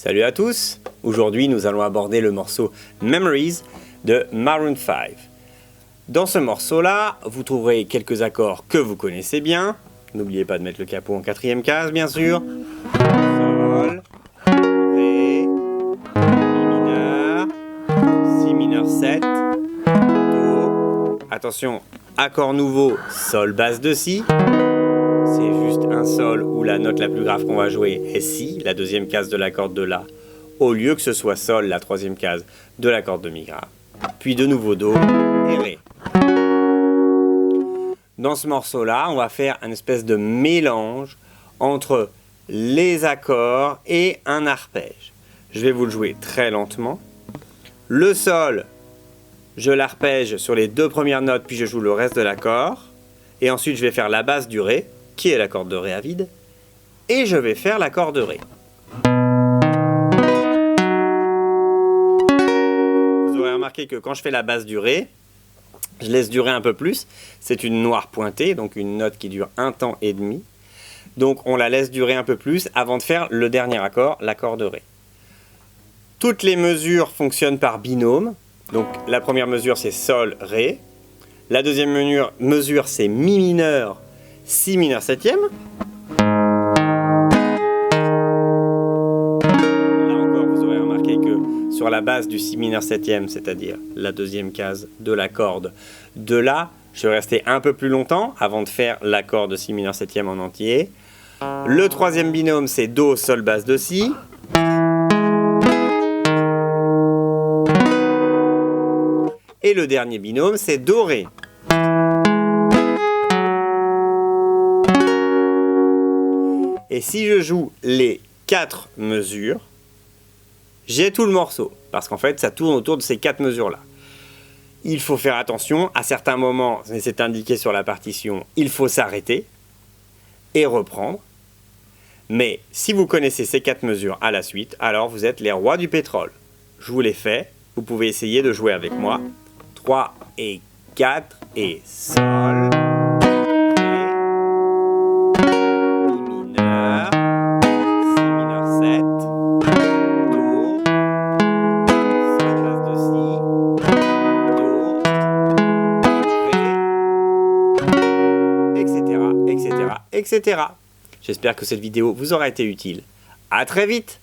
Salut à tous! Aujourd'hui, nous allons aborder le morceau Memories de Maroon 5. Dans ce morceau-là, vous trouverez quelques accords que vous connaissez bien. N'oubliez pas de mettre le capot en quatrième case, bien sûr. Sol, Ré, Mi mineur, Si mineur 7, Do. Attention, accord nouveau, Sol basse de Si. C'est juste un Sol où la note la plus grave qu'on va jouer est Si, la deuxième case de la corde de La, au lieu que ce soit Sol, la troisième case de la corde de Mi grave. Puis de nouveau Do et Ré. Dans ce morceau-là, on va faire une espèce de mélange entre les accords et un arpège. Je vais vous le jouer très lentement. Le Sol, je l'arpège sur les deux premières notes, puis je joue le reste de l'accord. Et ensuite, je vais faire la basse du Ré, qui est la corde de Ré à vide. Et je vais faire l'accord de Ré. Vous aurez remarqué que quand je fais la basse du Ré, je laisse durer un peu plus. C'est une noire pointée, donc une note qui dure un temps et demi. Donc on la laisse durer un peu plus avant de faire le dernier accord, l'accord de Ré. Toutes les mesures fonctionnent par binôme. Donc la première mesure c'est Sol, Ré. La deuxième mesure c'est Mi mineur, Si mineur septième. Là encore vous aurez remarqué que sur la base du Si mineur septième, c'est-à-dire la deuxième case de la corde de La, je vais rester un peu plus longtemps avant de faire l'accord de Si mineur septième en entier. Le troisième binôme c'est Do, Sol, basse de Si. Et le dernier binôme c'est Do, Ré. Et si je joue les 4 mesures, j'ai tout le morceau. Parce qu'en fait, ça tourne autour de ces 4 mesures-là. Il faut faire attention, à certains moments, et c'est indiqué sur la partition, il faut s'arrêter et reprendre. Mais si vous connaissez ces 4 mesures à la suite, alors vous êtes les rois du pétrole. Je vous les fais, vous pouvez essayer de jouer avec moi. 3 et 4 et Sol. Etc. J'espère que cette vidéo vous aura été utile. À très vite!